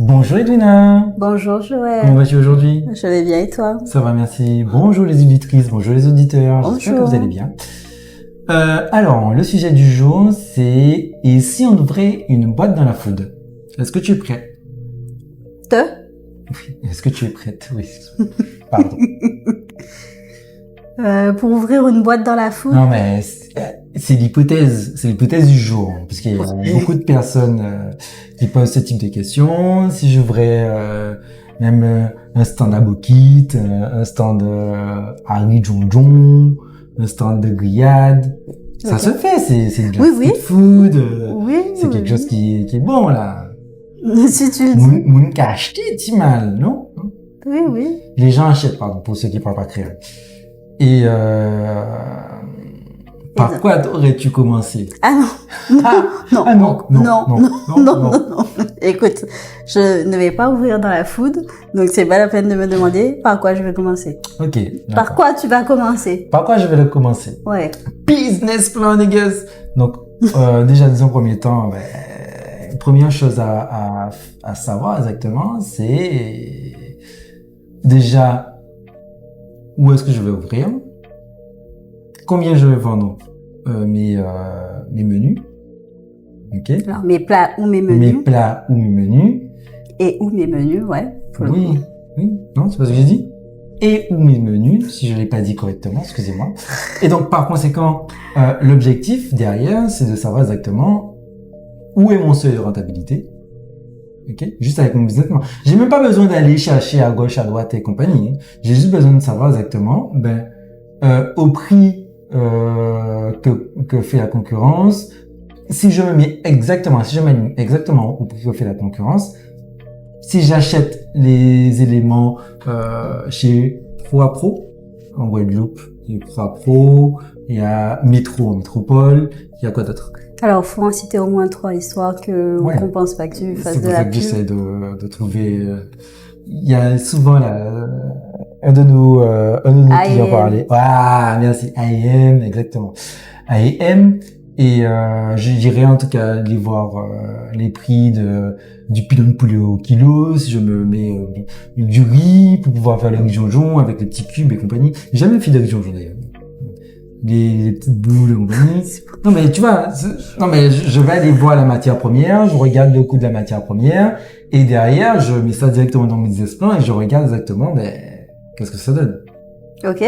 Bonjour Edwina, Bonjour comment Joël, vas-tu aujourd'hui? je vais bien et toi? Ça va, merci. Bonjour les auditrices, bonjour les auditeurs, j'espère que Bonjour. vous allez bien. Alors, le sujet du jour, c'est et si on ouvrait une boîte dans la food? Est-ce que tu es prêt? Te? Est-ce que tu es prête? Oui. Pardon. Pour ouvrir une boîte dans la food? Non mais c'est l'hypothèse du jour, parce qu'il y a beaucoup de personnes qui posent ce type de questions. Si j'ouvrais même un stand à Bokit, un stand à Jonjon, un stand de grillade, ça Ok. se fait, c'est de la Oui, street oui. food, Oui, c'est quelque chose qui est bon là. Si tu le dis. Moun qu'a acheté, ti mal, non? Oui, oui. Les gens achètent, pardon, pour ceux qui parlent pas créole. Et par Et quoi aurais-tu commencé? Ah non, non, Ah non, non. non. Écoute, je ne vais pas ouvrir dans la food, donc c'est pas la peine de me demander par quoi je vais commencer. Ok, Par d'accord. quoi tu vas commencer? Par quoi je vais le commencer? Ouais. Business plan, niggas! Donc, déjà, dans un premier temps, première chose à savoir exactement, c'est déjà où est-ce que je vais ouvrir, combien je vais vendre mes menus, ok? Alors, mes plats ou mes Mes menus. plats ou mes menus. Et ou mes menus, ouais. pour le coup. Oui, non, c'est pas ce que j'ai dit. Et ou mes menus, si je l'ai pas dit correctement, excusez-moi. Et donc, par conséquent, l'objectif derrière, c'est de savoir exactement où est mon seuil de rentabilité. Ok, juste avec mon business plan. J'ai même pas besoin d'aller chercher à gauche, à droite et compagnie. Hein. J'ai juste besoin de savoir exactement, au prix que fait la concurrence. Si je m'aligne exactement au prix que fait la concurrence, si j'achète les éléments chez ProApro en Guadeloupe, il y a ProApro, il y a Métro en métropole, il y a quoi d'autre? Alors, faut en citer au moins 3 histoire que Ouais. on compense pas que tu fasses C'est de pour ça la que pub. j'essaie de trouver. Il y a souvent là un de nos clients IM. parlait. Ah, merci. IM, exactement. IM. Et je dirais en tout cas aller voir les prix du pilon de poulet au kilo, si je me mets du riz pour pouvoir faire le riz jonjon avec les petits cubes et compagnie. J'ai jamais fait de riz jonjon d'ailleurs. Les petites boules et compagnie. Non mais tu vois, non mais je vais aller voir la matière première, je regarde le coût de la matière première et derrière je mets ça directement dans mon business plan et je regarde exactement qu'est-ce que ça donne. Ok?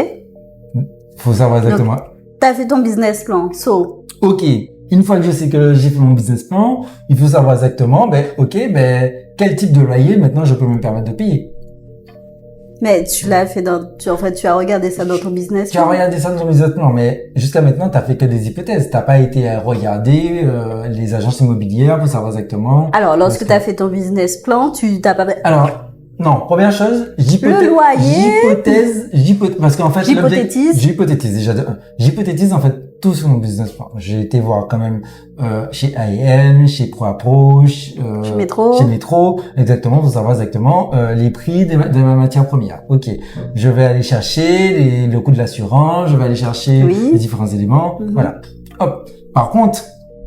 Faut savoir exactement. T'as fait ton business plan. So, Ok, une fois que je sais que j'ai fait mon business plan, il faut savoir exactement, quel type de loyer maintenant je peux me permettre de payer. mais tu l'as fait tu as regardé ça dans ton business Tu as plan. regardé ça dans ton business plan, mais jusqu'à maintenant, t'as fait que des hypothèses. T'as pas été à regarder les agences immobilières pour savoir exactement. Alors, lorsque t'as fait ton business plan, tu t'as pas... Alors, non, première chose, Le loyer. parce qu'en fait, J'hypothétise. j'hypothétise déjà de un. J'hypothétise en fait tout sur mon business plan. J'ai été voir quand même chez AIM, chez ProApro, chez Métro, exactement, pour savoir exactement les prix de ma matière première. Ok, je vais aller chercher le coût de l'assurance, je vais aller chercher les différents éléments, voilà. Hop. Par contre,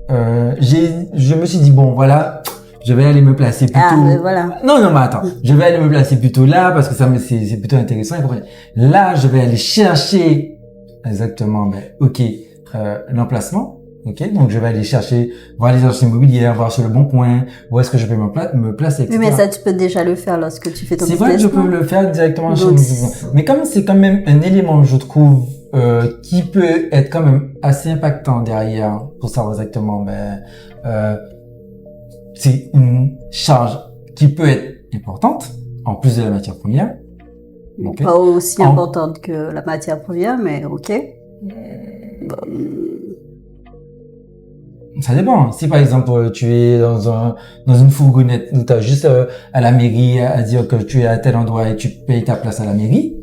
je me suis dit bon, voilà. Je vais aller me placer plutôt. Ah, mais voilà. Non, mais attends. Je vais aller me placer plutôt là parce que c'est plutôt intéressant. Là, je vais aller chercher exactement, l'emplacement. Ok. Donc, je vais aller chercher, voir les agences immobilières, voir sur le bon coin, où est-ce que je peux me placer, etc. Oui, mais ça, tu peux déjà le faire lorsque tu fais ton business plan. C'est vrai que je peux le faire directement chez moi. Mais comme c'est quand même un élément, je trouve, qui peut être quand même assez impactant derrière pour savoir exactement, c'est une charge qui peut être importante, en plus de la matière première. Okay. Pas aussi importante que la matière première, mais ok. Ça dépend. Si par exemple tu es dans une fourgonnette où tu as juste à la mairie à dire que tu es à tel endroit et tu payes ta place à la mairie,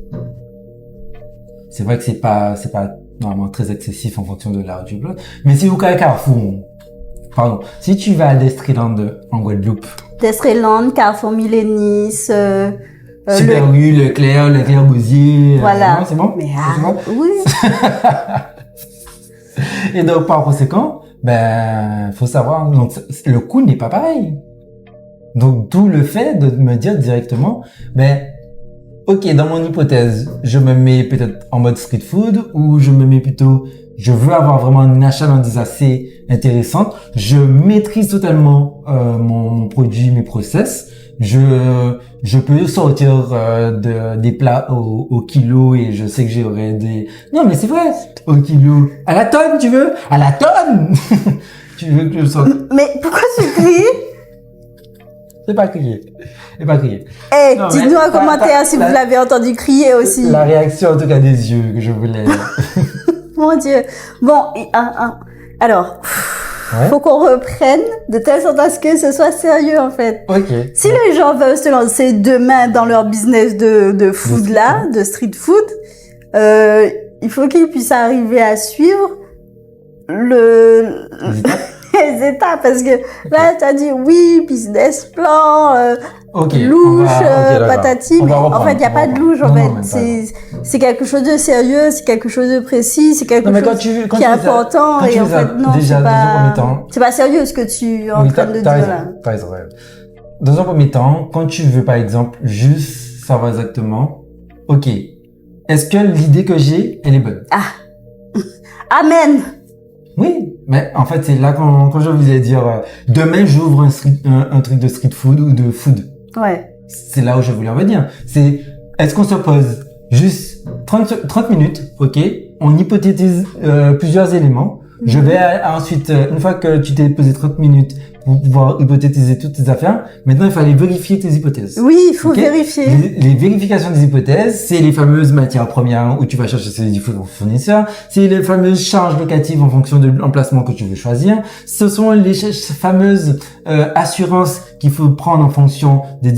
c'est vrai que c'est pas normalement très excessif en fonction de là où tu bloques. Mais si au Carrefour, si tu vas à Destreland en Guadeloupe. Destreland, Carrefour Millénis, Super U, Leclerc Bousier. Voilà. Non, c'est bon? Mais c'est bon? Oui. Et donc, par conséquent, faut savoir, donc, le coût n'est pas pareil. Donc, d'où le fait de me dire directement, ben, ok, dans mon hypothèse, je me mets peut-être en mode street food ou je me mets plutôt, je veux avoir vraiment une achalandise assez intéressante. Je maîtrise totalement mon produit, mes process. Je peux sortir des plats au kilo et je sais que j'aurai des... Non, mais c'est vrai, au kilo. À la tonne, tu veux? À la tonne! Tu veux que je sorte? Mais pourquoi tu cries? C'est pas crier. C'est pas crier. Eh, Non, dites-nous mais en commentaire si vous l'avez entendu crier aussi. La réaction, en tout cas, des yeux que je voulais. Mon Dieu. Bon, alors, Ouais. faut qu'on reprenne de telle sorte à ce que ce soit sérieux, en fait. Ok. Si les gens veulent se lancer demain dans leur business de food là, de street food, il faut qu'ils puissent arriver à suivre les étapes, parce que là, t'as dit oui, business plan, Ok. louche, d'accord. patati. On va En reprendre, fait, il n'y a on pas va de louche, en reprendre. fait. Non, même pas. C'est quelque chose de sérieux, c'est quelque chose de précis, c'est quelque Non, mais chose quand tu qui est fais ça- important. quand tu Et en fais ça, fait, non, déjà, c'est dans un premier pas, temps- c'est pas sérieux ce que tu es en Oui, train de dire t'as raison, là. t'as raison, ouais. Dans un premier temps, quand tu veux, par exemple, juste savoir exactement, ok, est-ce que l'idée que j'ai, elle est bonne? Amen! Oui, mais en fait, c'est là quand je vous ai dire, demain, j'ouvre un truc de street food ou de food. Ouais. C'est là où je voulais en venir. C'est, est-ce qu'on se pose juste 30 minutes, ok? On hypothétise plusieurs éléments. Je vais ensuite, une fois que tu t'es posé 30 minutes pour pouvoir hypothétiser toutes tes affaires, maintenant il fallait vérifier tes hypothèses. Oui, il faut Ok. vérifier. Les vérifications des hypothèses, c'est les fameuses matières premières où tu vas chercher ces différents fournisseurs, c'est les fameuses charges locatives en fonction de l'emplacement que tu veux choisir, ce sont les fameuses assurances qu'il faut prendre en fonction des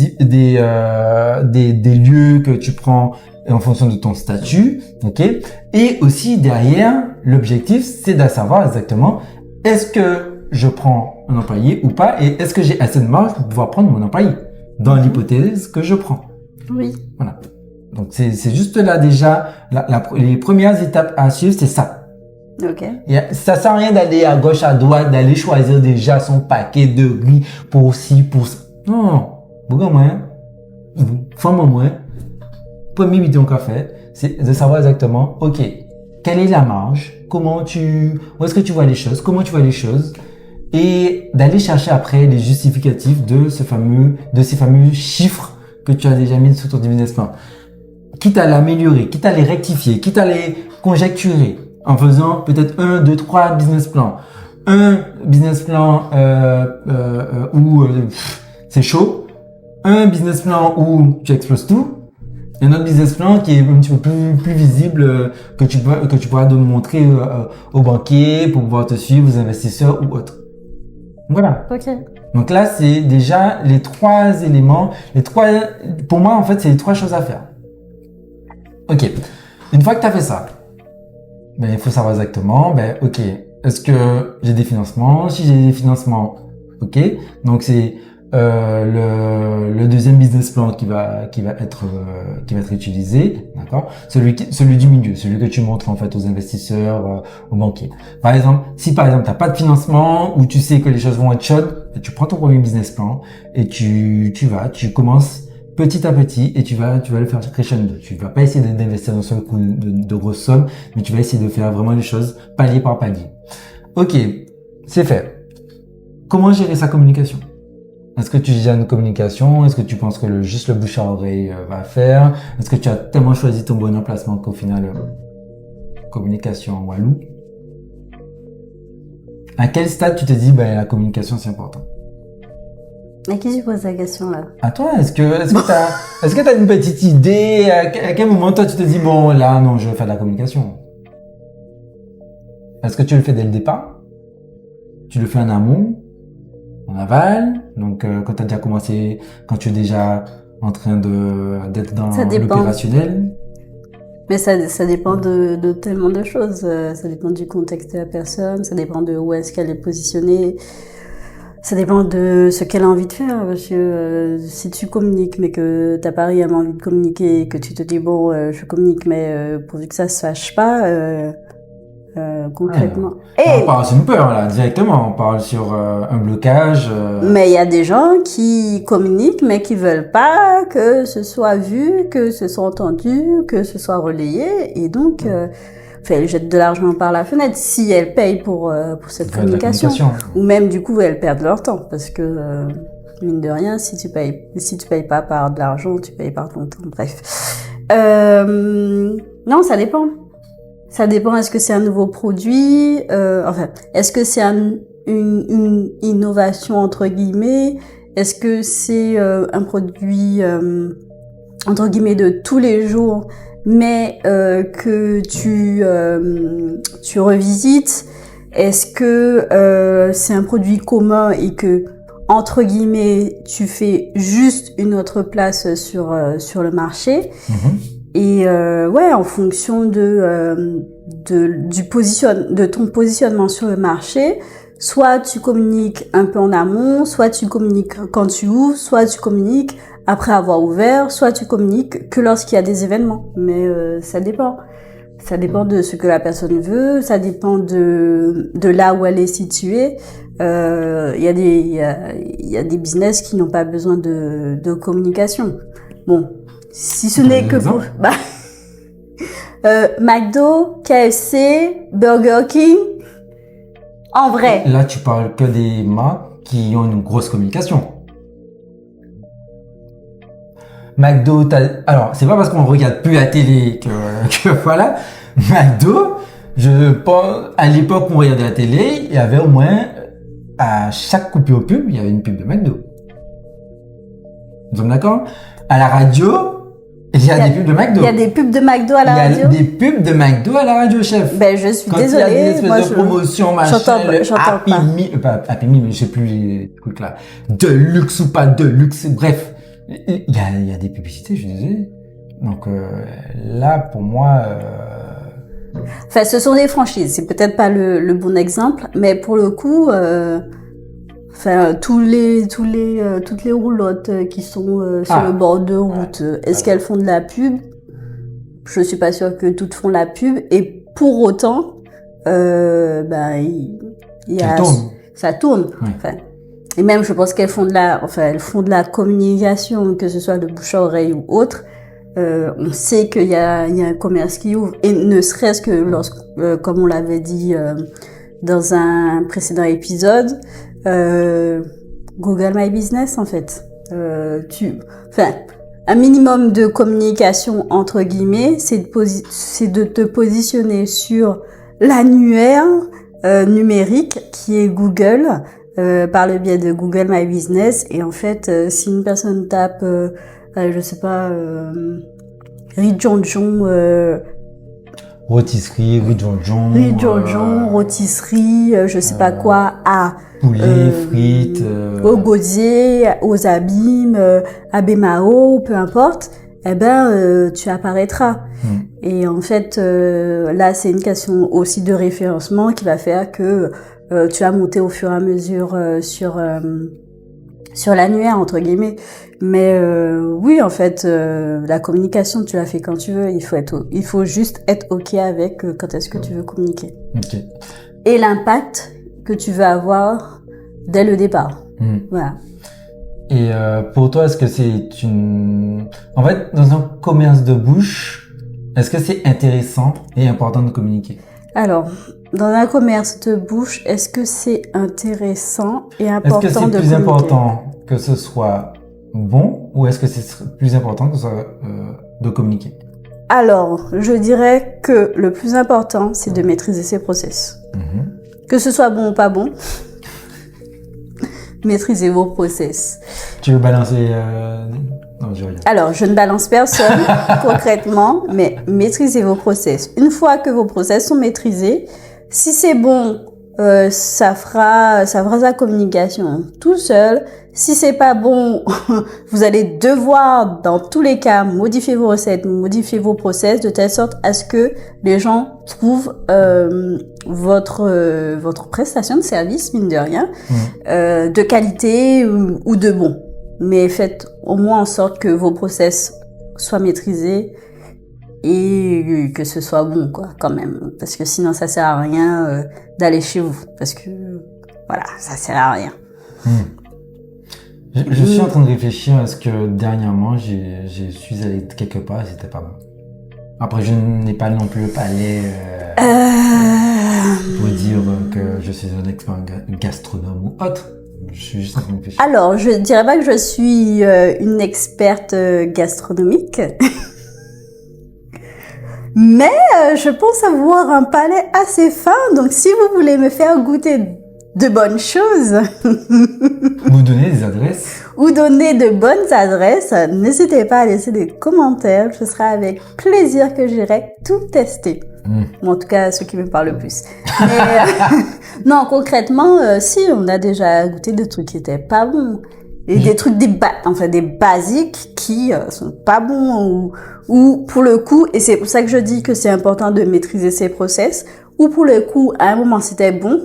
lieux que tu prends en fonction de ton statut, ok? Et aussi derrière, l'objectif, c'est de savoir exactement est-ce que je prends un employé ou pas et est-ce que j'ai assez de marge pour pouvoir prendre mon employé dans l'hypothèse que je prends. Oui. Voilà. Donc c'est juste là déjà les premières étapes à suivre, c'est ça. Ok. Et ça sert à rien d'aller à gauche à droite, d'aller choisir déjà son paquet de riz pour ci pour ça. Non, beaucoup moins. Femme moins. Premier vidéo qu'on fait, c'est de savoir exactement, ok, quelle est la marge, où est-ce que tu vois les choses, comment tu vois les choses, et d'aller chercher après les justificatifs de ces fameux chiffres que tu as déjà mis sur ton business plan. Quitte à l'améliorer, quitte à les rectifier, quitte à les conjecturer, en faisant peut-être 1, 2, 3 business plans. Un business plan où c'est chaud, un business plan où tu exploses tout, et un autre business plan qui est un petit peu plus visible que tu pourras te montrer aux banquiers pour pouvoir te suivre, aux investisseurs ou autres. Voilà. Ok. Donc là, c'est déjà les trois éléments, pour moi, en fait, c'est les trois choses à faire. Ok. Une fois que tu as fait ça, ben, il faut savoir exactement, ben, ok, est-ce que j'ai des financements? Si j'ai des financements, ok. Donc c'est le deuxième business plan qui va être utilisé, d'accord. Celui du milieu, celui que tu montres en fait aux investisseurs, aux banquiers. Par exemple, si par exemple t'as pas de financement ou tu sais que les choses vont être chaudes, tu prends ton premier business plan et tu commences petit à petit et tu vas le faire crescendo. Tu vas pas essayer d'investir dans un seul coup de grosses sommes, mais tu vas essayer de faire vraiment les choses palier par palier. Ok, c'est fait. Comment gérer sa communication? Est-ce que tu gères une communication? Est-ce que tu penses que juste le bouche à oreille va faire? Est-ce que tu as tellement choisi ton bon emplacement qu'au final, communication en walou? À quel stade tu te dis, ben, la communication c'est important? À qui tu poses la question là? À toi, est-ce que t'as une petite idée? À quel moment toi tu te dis, bon, là, non, je vais faire de la communication? Est-ce que tu le fais dès le départ? Tu le fais en amont? En aval? Donc, quand t'as déjà commencé, quand tu es déjà en train d'être dans l'opérationnel? Mais ça dépend de tellement de choses. Ça dépend du contexte de la personne, ça dépend de où est-ce qu'elle est positionnée. Ça dépend de ce qu'elle a envie de faire, parce que si tu communiques mais que t'as pas réellement envie de communiquer, que tu te dis bon je communique mais pourvu que ça se fâche pas, concrètement. On parle sur une peur, là, directement. On parle sur un blocage. Mais il y a des gens qui communiquent, mais qui veulent pas que ce soit vu, que ce soit entendu, que ce soit relayé. Et donc, elles jettent de l'argent par la fenêtre si elles payent pour cette communication. Ou même, du coup, elles perdent leur temps. Parce que, mine de rien, si tu payes pas par de l'argent, tu payes par ton temps. Bref. Non, ça dépend. Ça dépend, est-ce que c'est un nouveau produit, est-ce que c'est une innovation entre guillemets, est-ce que c'est un produit entre guillemets de tous les jours, mais que tu revisites, est-ce que c'est un produit commun et que entre guillemets tu fais juste une autre place sur le marché. Et en fonction de ton positionnement sur le marché, soit tu communiques un peu en amont, soit tu communiques quand tu ouvres, soit tu communiques après avoir ouvert, soit tu communiques que lorsqu'il y a des événements. Mais ça dépend. Ça dépend de ce que la personne veut, ça dépend de là où elle est située. Il y a des business qui n'ont pas besoin de communication. Bon. Si ce n'est que pour... McDo, KFC, Burger King, en vrai. Là, tu parles que des marques qui ont une grosse communication. McDo, alors, c'est pas parce qu'on regarde plus la télé que voilà. McDo, je pense, à l'époque où on regardait la télé, il y avait au moins, à chaque coupure pub, il y avait une pub de McDo. Nous sommes d'accord? À la radio, il y a des pubs de McDo. Il y a des pubs de McDo à la radio. Il y a des pubs de McDo à la radio, chef. Ben, je suis désolée. Quand il y a des espèces de promotions, machin, j'entends pas Happy Meal, mais je sais plus les trucs là. De luxe ou pas de luxe, bref. Il y a des publicités, je suis désolé. Donc, là, pour moi, Enfin, ce sont des franchises. C'est peut-être pas le bon exemple, mais pour le coup, toutes les roulottes qui sont sur le bord de route, est-ce qu'elles font de la pub? Je suis pas sûre que toutes font la pub. Et pour autant, ça tourne. Oui. Enfin, et même, je pense qu'elles font elles font de la communication, que ce soit de bouche à oreille ou autre. On sait qu'il y a un commerce qui ouvre, et ne serait-ce que comme on l'avait dit dans un précédent épisode, Google My Business, en fait. Un minimum de communication, entre guillemets, c'est de te positionner sur l'annuaire numérique qui est Google, par le biais de Google My Business. Et en fait, si une personne tape, je sais pas, riz Jonjon, rôtisserie, riz Jonjon, rôtisserie, je sais pas quoi, poulet, frites, au gosier, aux abîmes, à Bémao, peu importe, tu apparaîtras. Et en fait, là, c'est une question aussi de référencement qui va faire que tu vas monter au fur et à mesure sur l'annuaire, entre guillemets. Mais oui, en fait, la communication, tu la fais quand tu veux. Il faut juste être OK avec quand est-ce que tu veux communiquer. Okay. Et l'impact que tu veux avoir dès le départ. Voilà. Et pour toi, est-ce que c'est En fait, dans un commerce de bouche, est-ce que c'est intéressant et important de communiquer? Alors, dans un commerce de bouche, est-ce que c'est intéressant et important de communiquer? Est-ce que c'est plus important que ce soit bon, ou est-ce que c'est plus important que ce soit de communiquer? Alors, je dirais que le plus important, c'est de maîtriser ses process. Que ce soit bon ou pas bon, maîtrisez vos process. Tu veux balancer Non, je regarde. Alors, je ne balance personne concrètement, mais maîtrisez vos process. Une fois que vos process sont maîtrisés, si c'est bon, ça fera sa communication tout seul. Si c'est pas bon, vous allez devoir, dans tous les cas, modifier vos recettes, modifier vos process de telle sorte à ce que les gens trouvent votre prestation de service, mine de rien, de qualité ou de bon. Mais faites au moins en sorte que vos process soient maîtrisés et que ce soit bon, quoi, quand même. Parce que sinon, ça sert à rien d'aller chez vous. Parce que, voilà, ça sert à rien. Je suis en train de réfléchir à ce que dernièrement, je suis allé quelque part et c'était pas bon. Après, je n'ai pas non plus le palais pour dire que je suis un expert gastronome ou autre. Je suis juste en train de réfléchir. Alors, je dirais pas que je suis une experte gastronomique. Mais je pense avoir un palais assez fin, donc si vous voulez me faire goûter de bonnes choses Vous donnez des adresses ou donner de bonnes adresses, n'hésitez pas à laisser des commentaires. Ce sera avec plaisir que j'irai tout tester. Bon, en tout cas, ceux qui me parlent le plus. Mais, non, concrètement, si, on a déjà goûté des trucs qui étaient pas bons. Et des trucs, des basiques qui sont pas bons ou pour le coup, et c'est pour ça que je dis que c'est important de maîtriser ces process, ou pour le coup, à un moment c'était bon,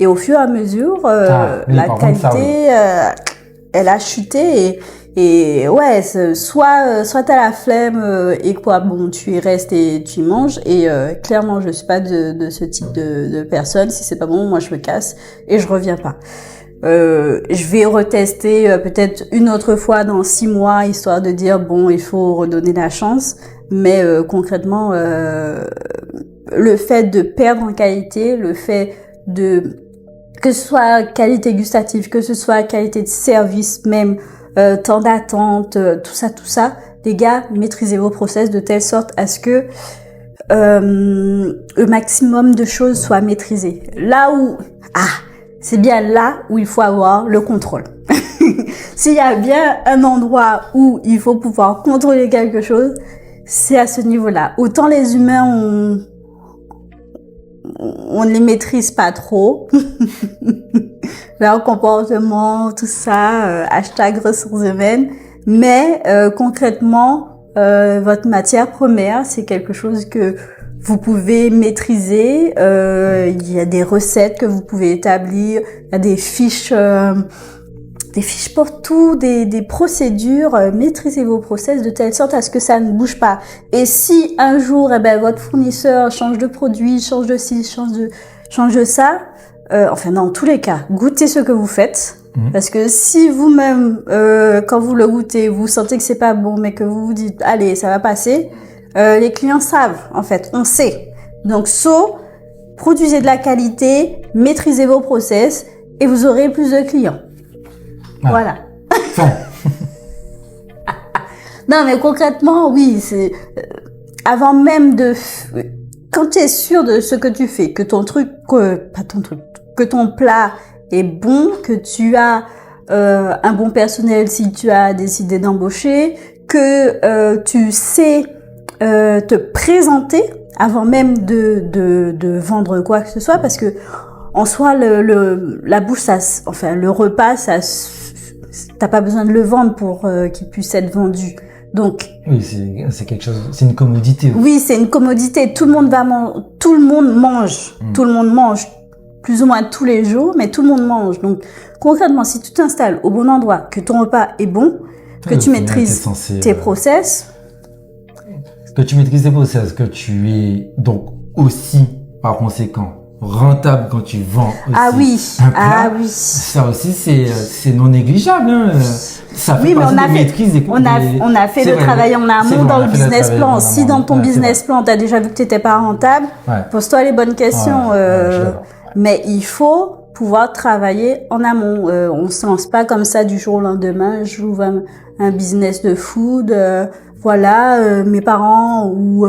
et au fur et à mesure, la qualité, elle a chuté et ouais, soit t'as la flemme et quoi, bon, tu y restes et tu y manges, et clairement, je suis pas de ce type de personne. Si c'est pas bon, moi je me casse et je reviens pas. Je vais retester peut-être une autre fois dans 6 mois, histoire de dire bon, il faut redonner la chance. Mais concrètement, le fait de perdre en qualité, le fait de que ce soit qualité gustative, que ce soit qualité de service, même temps d'attente, tout ça, les gars, maîtrisez vos process de telle sorte à ce que le maximum de choses soient maîtrisées. Là où c'est bien là où il faut avoir le contrôle. S'il y a bien un endroit où il faut pouvoir contrôler quelque chose, c'est à ce niveau-là. Autant les humains, on ne les maîtrise pas trop. Leur comportement, tout ça, hashtag ressources humaines. Mais concrètement, votre matière première, c'est quelque chose que vous pouvez maîtriser. Il y a des recettes que vous pouvez établir. Il y a des fiches pour tout, des procédures. Maîtrisez vos process de telle sorte à ce que ça ne bouge pas. Et si un jour, votre fournisseur change de produit, change de ci, change de ça, enfin dans tous les cas, goûtez ce que vous faites. Parce que si vous-même, quand vous le goûtez, vous sentez que c'est pas bon, mais que vous vous dites, allez, ça va passer. Les clients savent, en fait, on sait. Donc, produisez de la qualité, maîtrisez vos process et vous aurez plus de clients. Voilà. Non, mais concrètement, oui, c'est avant même quand tu es sûr de ce que tu fais, que ton plat est bon, que tu as un bon personnel si tu as décidé d'embaucher, que tu sais te présenter avant même de vendre quoi que ce soit, parce que en soi la bouche, le repas, t'as pas besoin de le vendre pour qu'il puisse être vendu. Donc oui, c'est quelque chose, c'est une commodité. Oui, c'est une commodité. Tout le monde mange, tout le monde mange plus ou moins tous les jours, mais tout le monde mange. Donc concrètement, si tu t'installes au bon endroit, que ton repas est bon, que tu maîtrises tes process. Que tu maîtrises tes process, que tu es donc aussi, par conséquent, rentable quand tu vends aussi un plat. Oui. Ça aussi, c'est non négligeable. Hein. Ça fait oui, mais on a fait le travail en amont dans le business plan. Si dans ton business plan, tu as déjà vu que tu n'étais pas rentable, pose-toi les bonnes questions. Mais il faut pouvoir travailler en amont. On se lance pas comme ça du jour au lendemain. J'ouvre un business de food. Mes parents ou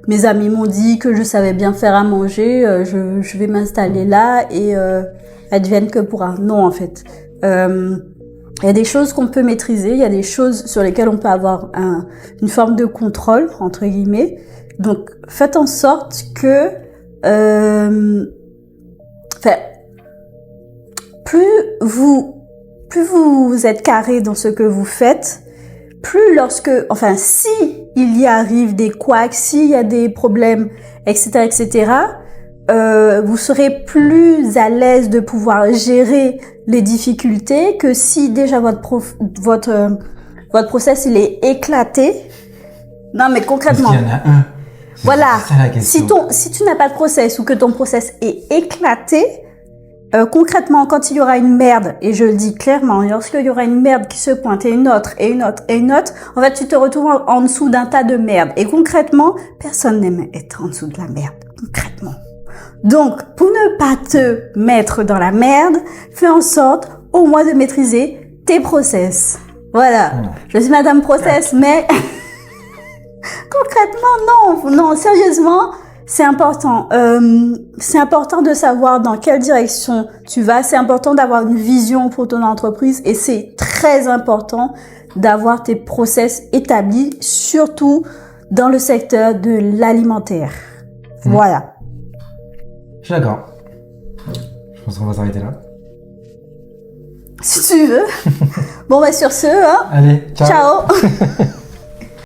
mes amis m'ont dit que je savais bien faire à manger. Je vais m'installer là et advienne que pourra. Non, en fait. Il y a des choses qu'on peut maîtriser. Il y a des choses sur lesquelles on peut avoir une forme de contrôle, entre guillemets. Donc, faites en sorte que plus vous êtes carré dans ce que vous faites, plus si il y arrive des couacs, s'il y a des problèmes, etc., vous serez plus à l'aise de pouvoir gérer les difficultés que si déjà votre process il est éclaté. Non, mais concrètement. Parce qu'il y en a un. Voilà. C'est ça la question. Si tu n'as pas de process ou que ton process est éclaté, concrètement, quand il y aura une merde, et je le dis clairement, lorsqu'il y aura une merde qui se pointe et une autre, et une autre, et une autre, en fait, tu te retrouves en dessous d'un tas de merde. Et concrètement, personne n'aime être en dessous de la merde. Concrètement. Donc, pour ne pas te mettre dans la merde, fais en sorte, au moins, de maîtriser tes process. Voilà. Je suis Madame Process, mais concrètement, non, sérieusement, c'est important. C'est important de savoir dans quelle direction tu vas. C'est important d'avoir une vision pour ton entreprise et c'est très important d'avoir tes process établis, surtout dans le secteur de l'alimentaire. Voilà. Je suis d'accord. Je pense qu'on va s'arrêter là. Si tu veux. Bon, bah sur ce, hein. Allez, ciao. Ciao.